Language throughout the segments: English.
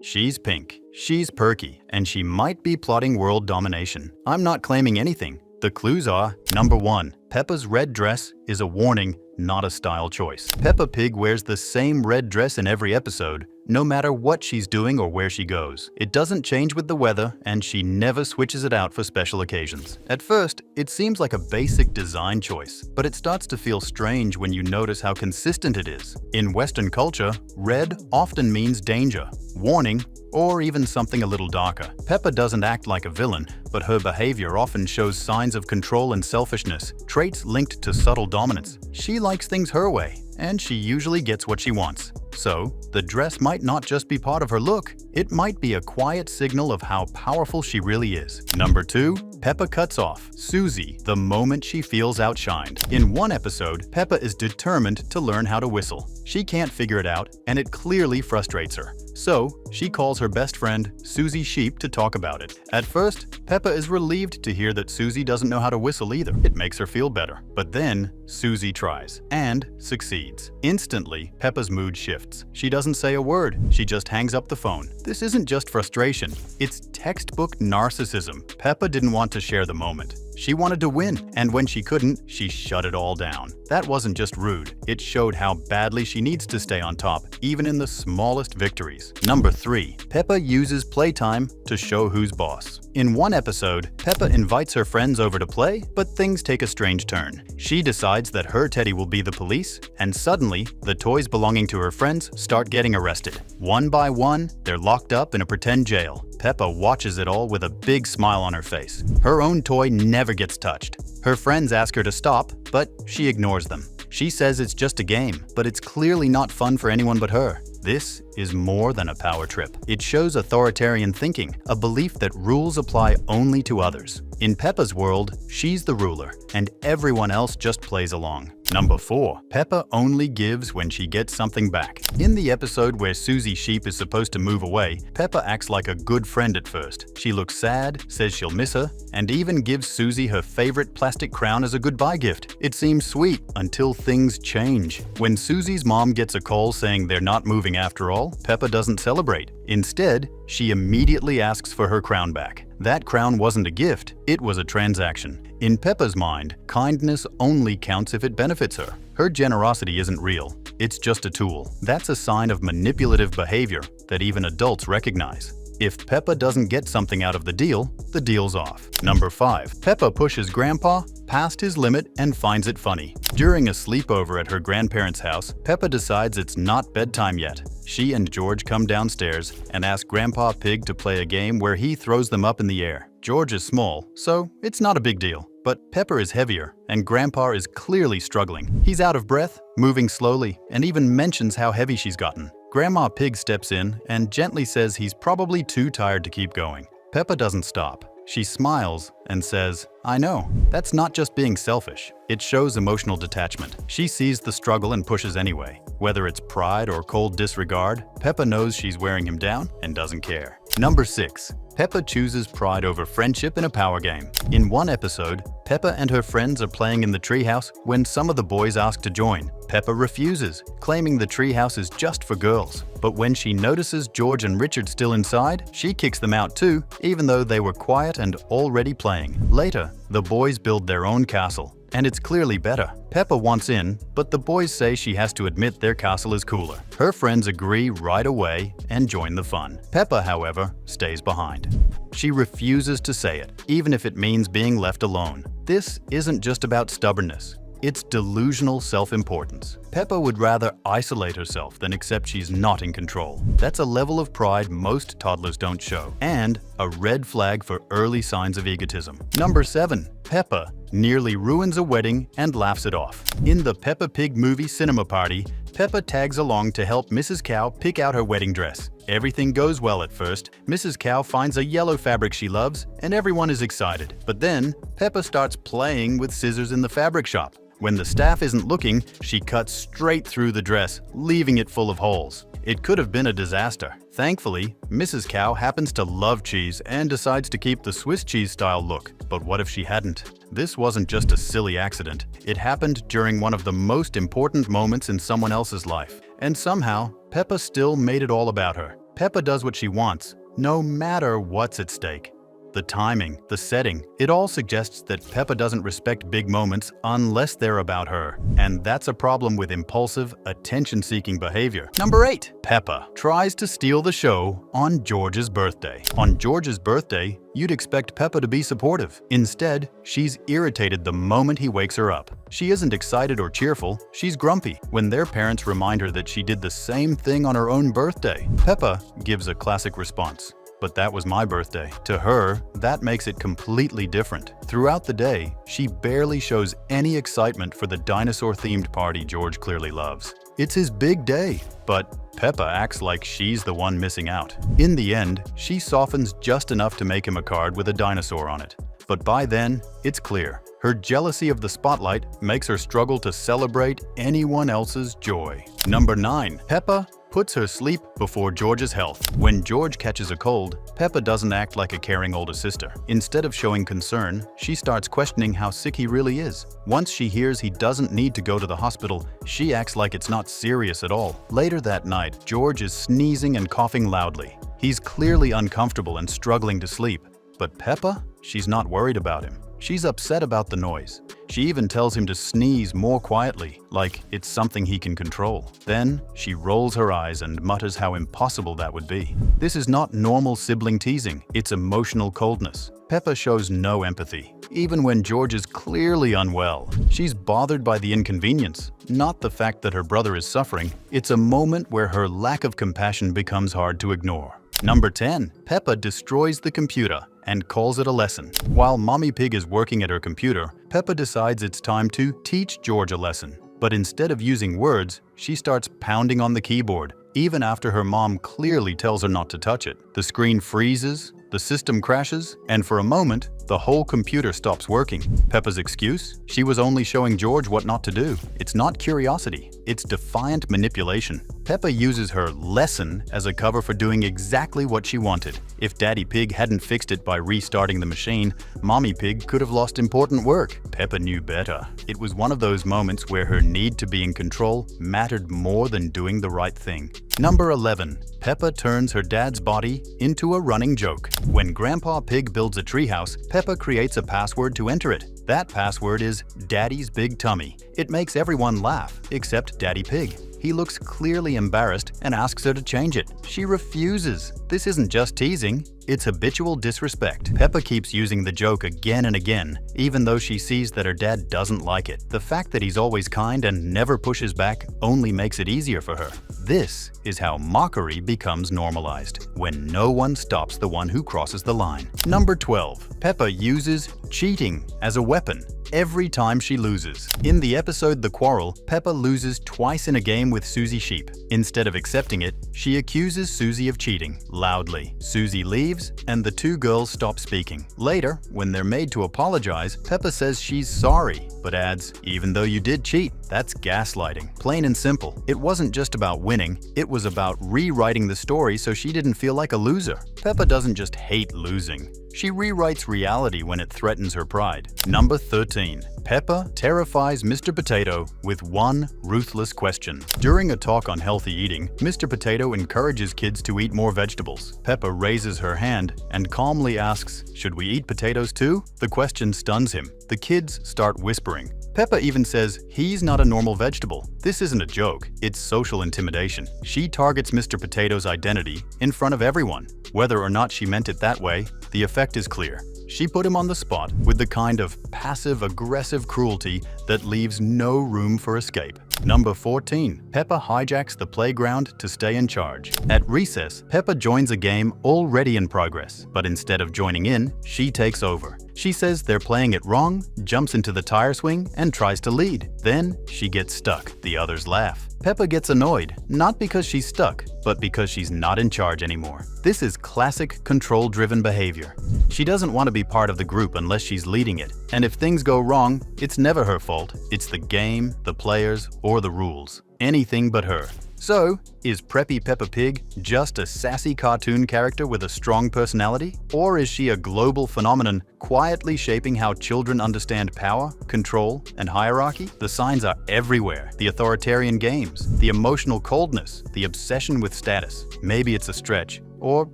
She's pink, she's perky, and she might be plotting world domination. I'm not claiming anything. The clues are: number 1. Peppa's red dress is a warning, not a style choice. Peppa Pig wears the same red dress in every episode, no matter what she's doing or where she goes. It doesn't change with the weather, and she never switches it out for special occasions. At first, it seems like a basic design choice, but it starts to feel strange when you notice how consistent it is. In Western culture, red often means danger, warning, or even something a little darker. Peppa doesn't act like a villain, but her behavior often shows signs of control and selfishness, traits linked to subtle dominance. She likes things her way, and she usually gets what she wants. So, the dress might not just be part of her look, it might be a quiet signal of how powerful she really is. Number 2. Peppa cuts off Susie the moment she feels outshined. In one episode, Peppa is determined to learn how to whistle. She can't figure it out, and it clearly frustrates her. So, she calls her best friend, Susie Sheep, to talk about it. At first, Peppa is relieved to hear that Susie doesn't know how to whistle either. It makes her feel better. But then, Susie tries, and succeeds. Instantly, Peppa's mood shifts. She doesn't say a word, she just hangs up the phone. This isn't just frustration, it's textbook narcissism. Peppa didn't want to share the moment. She wanted to win, and when she couldn't, she shut it all down. That wasn't just rude, it showed how badly she needs to stay on top, even in the smallest victories. Number 3. Peppa uses playtime to show who's boss. In one episode, Peppa invites her friends over to play, but things take a strange turn. She decides that her teddy will be the police, and suddenly, the toys belonging to her friends start getting arrested. One by one, they're locked up in a pretend jail. Peppa watches it all with a big smile on her face. Her own toy never gets touched. Her friends ask her to stop, but she ignores them. She says it's just a game, but it's clearly not fun for anyone but her. This is more than a power trip. It shows authoritarian thinking, a belief that rules apply only to others. In Peppa's world, she's the ruler, and everyone else just plays along. Number 4. Peppa only gives when she gets something back. In the episode where Susie Sheep is supposed to move away, Peppa acts like a good friend at first. She looks sad, says she'll miss her, and even gives Susie her favorite plastic crown as a goodbye gift. It seems sweet until things change. When Susie's mom gets a call saying they're not moving after all, Peppa doesn't celebrate. Instead, she immediately asks for her crown back. That crown wasn't a gift, it was a transaction. In Peppa's mind, kindness only counts if it benefits her. Her generosity isn't real, it's just a tool. That's a sign of manipulative behavior that even adults recognize. If Peppa doesn't get something out of the deal's off. Number 5. Peppa pushes Grandpa past his limit and finds it funny. During a sleepover at her grandparents' house, Peppa decides it's not bedtime yet. She and George come downstairs and ask Grandpa Pig to play a game where he throws them up in the air. George is small, so it's not a big deal. But Peppa is heavier, and Grandpa is clearly struggling. He's out of breath, moving slowly, and even mentions how heavy she's gotten. Grandma Pig steps in and gently says he's probably too tired to keep going. Peppa doesn't stop. She smiles and says, "I know. That's not just being selfish. It shows emotional detachment." She sees the struggle and pushes anyway. Whether it's pride or cold disregard, Peppa knows she's wearing him down and doesn't care. Number 6. Peppa chooses pride over friendship in a power game. In one episode, Peppa and her friends are playing in the treehouse when some of the boys ask to join. Peppa refuses, claiming the treehouse is just for girls. But when she notices George and Richard still inside, she kicks them out too, even though they were quiet and already playing. Later, the boys build their own castle, and it's clearly better. Peppa wants in, but the boys say she has to admit their castle is cooler. Her friends agree right away and join the fun. Peppa, however, stays behind. She refuses to say it, even if it means being left alone. This isn't just about stubbornness. It's delusional self-importance. Peppa would rather isolate herself than accept she's not in control. That's a level of pride most toddlers don't show, and a red flag for early signs of egotism. Number 7. Peppa nearly ruins a wedding and laughs it off. In the Peppa Pig movie Cinema Party, Peppa tags along to help Mrs. Cow pick out her wedding dress. Everything goes well at first. Mrs. Cow finds a yellow fabric she loves, and everyone is excited. But then, Peppa starts playing with scissors in the fabric shop. When the staff isn't looking, she cuts straight through the dress, leaving it full of holes. It could have been a disaster. Thankfully, Mrs. Cow happens to love cheese and decides to keep the Swiss cheese style look. But what if she hadn't? This wasn't just a silly accident. It happened during one of the most important moments in someone else's life. And somehow, Peppa still made it all about her. Peppa does what she wants, no matter what's at stake. The timing, the setting, it all suggests that Peppa doesn't respect big moments unless they're about her. And that's a problem with impulsive, attention-seeking behavior. Number 8. Peppa tries to steal the show on George's birthday. On George's birthday, you'd expect Peppa to be supportive. Instead, she's irritated the moment he wakes her up. She isn't excited or cheerful, she's grumpy when their parents remind her that she did the same thing on her own birthday. Peppa gives a classic response. But that was my birthday. To her, that makes it completely different. Throughout the day, she barely shows any excitement for the dinosaur-themed party George clearly loves. It's his big day, but Peppa acts like she's the one missing out. In the end, she softens just enough to make him a card with a dinosaur on it. But by then, it's clear. Her jealousy of the spotlight makes her struggle to celebrate anyone else's joy. Number 9. Peppa puts her sleep before George's health. When George catches a cold, Peppa doesn't act like a caring older sister. Instead of showing concern, she starts questioning how sick he really is. Once she hears he doesn't need to go to the hospital, she acts like it's not serious at all. Later that night, George is sneezing and coughing loudly. He's clearly uncomfortable and struggling to sleep. But Peppa? She's not worried about him. She's upset about the noise. She even tells him to sneeze more quietly, like it's something he can control. Then, she rolls her eyes and mutters how impossible that would be. This is not normal sibling teasing, it's emotional coldness. Peppa shows no empathy, even when George is clearly unwell. She's bothered by the inconvenience, not the fact that her brother is suffering. It's a moment where her lack of compassion becomes hard to ignore. Number 10. Peppa destroys the computer and calls it a lesson. While Mommy Pig is working at her computer, Peppa decides it's time to teach George a lesson. But instead of using words, she starts pounding on the keyboard, even after her mom clearly tells her not to touch it. The screen freezes, the system crashes, and for a moment, the whole computer stops working. Peppa's excuse? She was only showing George what not to do. It's not curiosity, it's defiant manipulation. Peppa uses her lesson as a cover for doing exactly what she wanted. If Daddy Pig hadn't fixed it by restarting the machine, Mommy Pig could have lost important work. Peppa knew better. It was one of those moments where her need to be in control mattered more than doing the right thing. Number 11. Peppa turns her dad's body into a running joke. When Grandpa Pig builds a treehouse, Peppa creates a password to enter it. That password is Daddy's Big Tummy. It makes everyone laugh, except Daddy Pig. He looks clearly embarrassed and asks her to change it. She refuses. This isn't just teasing, it's habitual disrespect. Peppa keeps using the joke again and again, even though she sees that her dad doesn't like it. The fact that he's always kind and never pushes back only makes it easier for her. This is how mockery becomes normalized, when no one stops the one who crosses the line. Number 12. Peppa uses cheating as a weapon every time she loses. In the episode The Quarrel, Peppa loses twice in a game with Susie Sheep. Instead of accepting it, she accuses Susie of cheating, loudly. Susie leaves, and the two girls stop speaking. Later, when they're made to apologize, Peppa says she's sorry, but adds, "Even though you did cheat." That's gaslighting. Plain and simple. It wasn't just about winning, it was about rewriting the story so she didn't feel like a loser. Peppa doesn't just hate losing. She rewrites reality when it threatens her pride. Number 13. Peppa terrifies Mr. Potato with one ruthless question. During a talk on healthy eating, Mr. Potato encourages kids to eat more vegetables. Peppa raises her hand and calmly asks, "Should we eat potatoes too?" The question stuns him. The kids start whispering. Peppa even says he's not a normal vegetable. This isn't a joke, it's social intimidation. She targets Mr. Potato's identity in front of everyone. Whether or not she meant it that way, the effect is clear. She put him on the spot with the kind of passive-aggressive cruelty that leaves no room for escape. Number 14. Peppa hijacks the playground to stay in charge. At recess, Peppa joins a game already in progress, but instead of joining in, she takes over. She says they're playing it wrong, jumps into the tire swing, and tries to lead. Then, she gets stuck. The others laugh. Peppa gets annoyed, not because she's stuck, but because she's not in charge anymore. This is classic control-driven behavior. She doesn't want to be part of the group unless she's leading it. And if things go wrong, it's never her fault. It's the game, the players, or the rules. Anything but her. So, is Preppy Peppa Pig just a sassy cartoon character with a strong personality? Or is she a global phenomenon quietly shaping how children understand power, control, and hierarchy? The signs are everywhere. The authoritarian games, the emotional coldness, the obsession with status. Maybe it's a stretch, or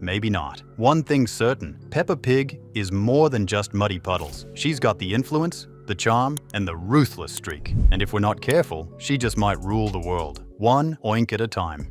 maybe not. One thing's certain, Peppa Pig is more than just muddy puddles. She's got the influence, the charm, and the ruthless streak. And if we're not careful, she just might rule the world, one oink at a time.